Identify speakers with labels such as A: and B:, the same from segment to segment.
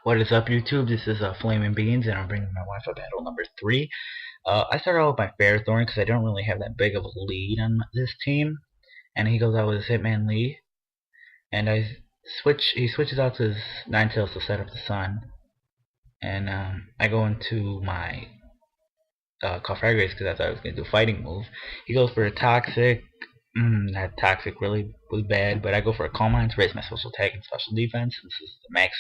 A: What is up, YouTube? This is FlamingBeanz, and I'm bringing my Wi Fi Battle number 3. I started out with my Fairthorn because I don't really have that big of a lead on this team, and he goes out with his Hitman Lee, and he switches out to his Ninetales to set up the Sun, and I go into my Cofragres because I thought I was going to do a fighting move. He goes for a Toxic. That Toxic really was bad, but I go for a Calm Mind to raise my special attack and special defense. This is the max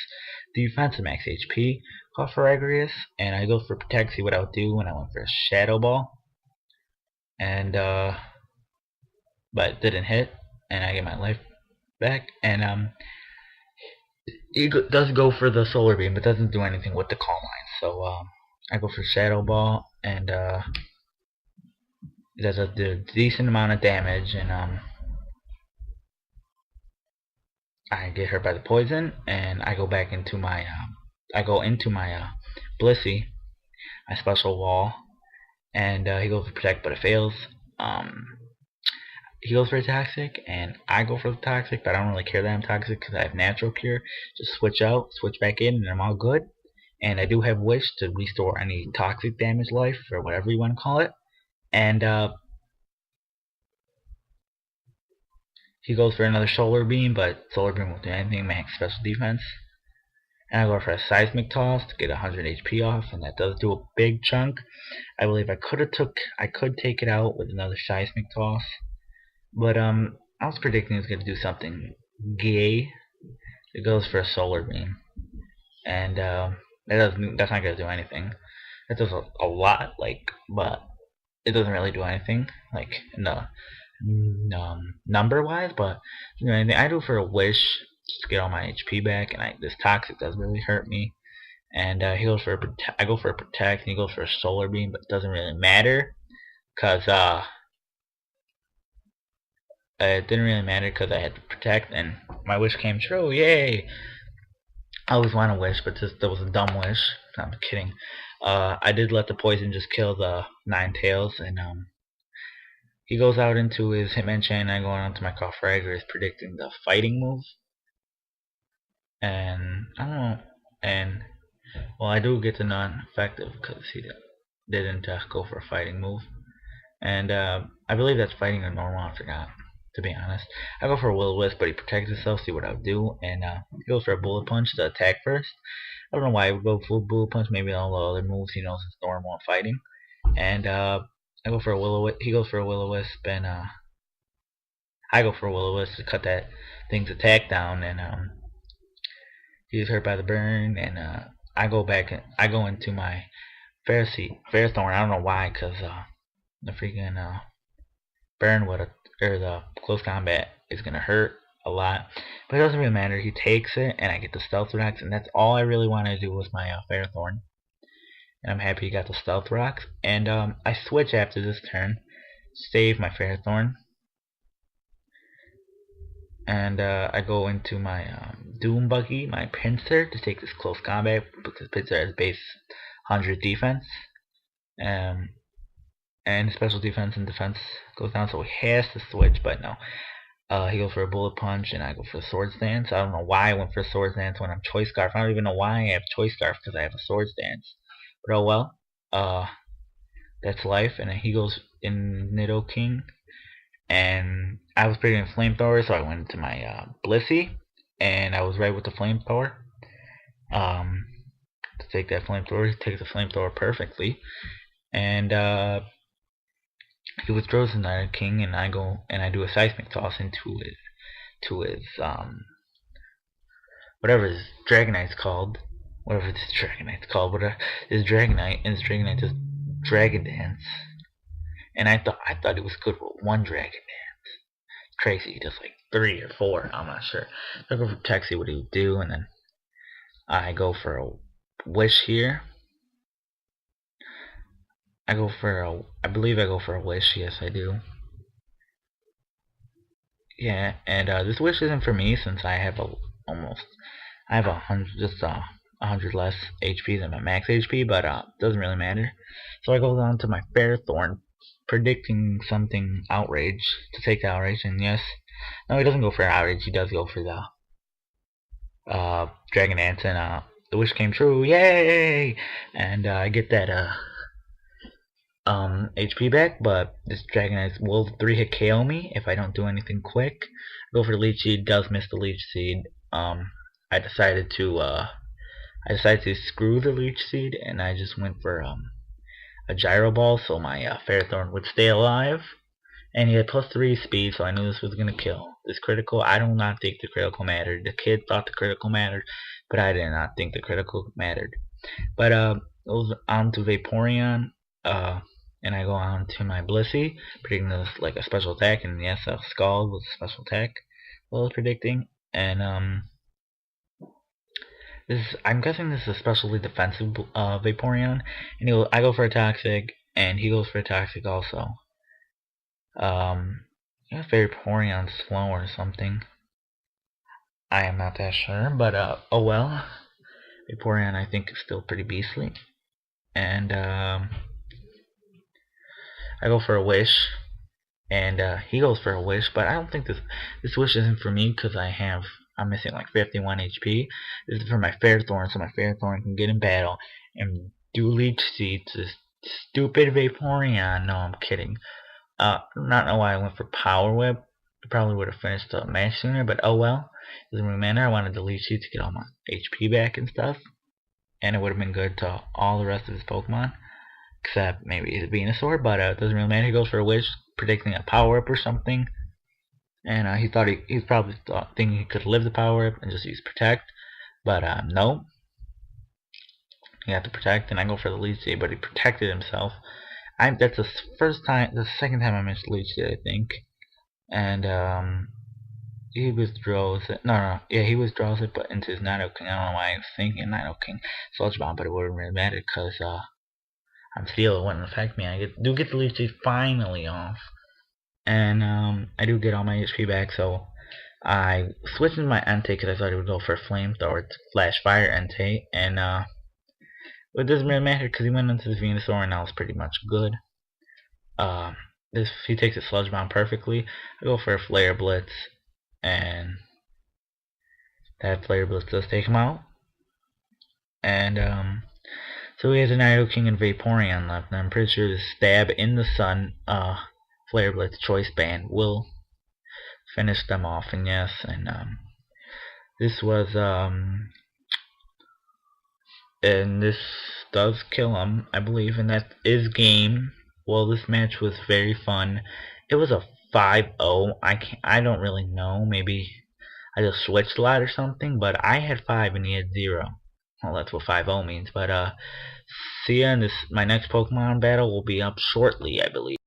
A: defense and max HP Cofragres, and I go for Protect, see what I would do, and I went for a Shadow Ball, and but it didn't hit, and I get my life back, and he does go for the Solar Beam, but doesn't do anything with the Calm Mind, so I go for Shadow Ball, and it does a decent amount of damage, and I get hurt by the poison, and I go back into my Blissey, my special wall, and he goes for Protect, but it fails. He goes for a Toxic, and I go for the Toxic, but I don't really care that I'm Toxic because I have Natural Cure. Just switch out, switch back in, and I'm all good. And I do have Wish to restore any Toxic damage life, or whatever you want to call it. And he goes for another Solar Beam, but Solar Beam won't do anything, max special defense. And I go for a Seismic Toss to get 100 HP off, and that does do a big chunk. I believe I could take it out with another Seismic Toss, but I was predicting it was going to do something gay. It goes for a Solar Beam, and that's not going to do anything. It does a lot, but it doesn't really do anything, number wise. But you know, anything I do for a Wish just to get all my HP back, and this Toxic does really hurt me. And he goes for I go for a Protect, and he goes for a Solar Beam, but it doesn't really matter because it didn't really matter because I had to Protect, and my wish came true. Yay! I always want to wish, but that was a dumb wish. No, I'm kidding. I did let the poison just kill the Ninetales, and he goes out into his Hitmonchan, and I go on to my Cofragres, predicting the fighting move. And I don't know. And well, I do get the non-effective because he didn't go for a fighting move. And I believe that's fighting or normal. I forgot, to be honest. I go for a Will-O-Wisp, but he protects himself, see what I would do. And he goes for a Bullet Punch to attack first. I don't know why I would go for Bullet Punch. Maybe all the other moves he knows is normal and fighting. And I go for a Will-O-Wisp. He goes for a Will-O-Wisp, and I go for a Will-O-Wisp to cut that thing's attack down. And he was hurt by the burn, and I go into my Fairthorn. I don't know why, because the freaking burn or the close combat is gonna hurt a lot, but it doesn't really matter. He takes it, and I get the Stealth Rocks, and that's all I really wanted to do with my Fairthorn. And I'm happy he got the Stealth Rocks. And I switch after this turn, save my Fairthorn, and I go into my Doom Buggy, my Pinsir, to take this close combat because Pinsir has base 100 defense, and special defense and defense goes down, so he has to switch. But no, he goes for a Bullet Punch, and I go for a Swords Dance. I don't know why I went for a Swords Dance when I'm Choice Scarf. I don't even know why I have Choice Scarf because I have a Swords Dance. But oh well, that's life. And then he goes in Nidoking, and I was predicting Flamethrower, so I went into my Blissey, and I was right with the Flamethrower. To take that Flamethrower, he takes the Flamethrower perfectly, and he withdraws the Nidoking, and I go and I do a Seismic Toss into his whatever his Dragonite's called, whatever this Dragonite's called, his Dragonite, and his Dragonite does Dragon Dance, and I thought it was good with one Dragon Dance. Crazy, he does like 3 or 4, I'm not sure. So I go for Protect, see what he would do, and then I go for a Wish here. I believe I go for a Wish. Yes, I do. Yeah, and this Wish isn't for me since I have I have 100 less HP than my max HP, but doesn't really matter. So I go down to my Fairthorn, predicting something Outrage to take the Outrage, and yes, no, he doesn't go for Outrage. He does go for the Dragon Dance, and the wish came true, yay! And I get that HP back, but this Dragonite will 3-hit KO me if I don't do anything quick. Go for the Leech Seed, does miss the Leech Seed. I decided to screw the Leech Seed, and I just went for a Gyro Ball, so my Ferrothorn would stay alive. And he had +3 speed, so I knew this was gonna kill. This critical, I do not think the critical mattered. The kid thought the critical mattered, but I did not think the critical mattered. But it was on to Vaporeon, and I go on to my Blissey, predicting this like a special attack, and yes, a Scald was a special attack. I was predicting, and I'm guessing this is a specially defensive Vaporeon, and I go for a Toxic, and he goes for a Toxic also. If Vaporeon's slow or something, I am not that sure, but oh well. Vaporeon I think is still pretty beastly, and I go for a wish, and he goes for a wish, but I don't think this wish isn't for me because I'm missing like 51 HP. This is for my Ferrothorn, so my Ferrothorn can get in battle and do Leech Seed to this stupid Vaporeon. No, I'm kidding. Not know why I went for Power Whip. I probably would have finished the match sooner, but oh well. Doesn't really matter. I wanted the Leech Seed to get all my HP back and stuff, and it would have been good to all the rest of his Pokemon, except maybe his Venusaur. But it doesn't really matter. He goes for a wish, predicting a Power Whip or something, and he thought he probably thinking he could live the Power Whip and just use Protect, but no. He had to Protect, and I go for the Leech Seed, but he protected himself. That's the second time I missed Leech Seed, I think. And he withdraws it. He withdraws it, but into his Nidoking. I don't know why I was thinking Nidoking Sludge Bomb, but it wouldn't really matter because I'm Steel. It wouldn't affect me. I do get the Leech Seed finally off, and I do get all my HP back. So I switched into my Entei because I thought it would go for a Flamethrower, Flash Fire Entei, and it doesn't really matter because he went into the Venusaur and that was pretty much good. He takes a Sludge Bomb perfectly. I go for a Flare Blitz, and that Flare Blitz does take him out. And so he has a Nidoking and Vaporeon left, and I'm pretty sure the Stab in the Sun Flare Blitz Choice Band will finish them off. And yes, and this was and this does kill him, I believe, and that is game. Well, this match was very fun. It was a 5-0. I don't really know. Maybe I just switched a lot or something, but I had 5 and he had 0. Well, that's what 5-0 means. But see ya. My next Pokemon battle will be up shortly, I believe.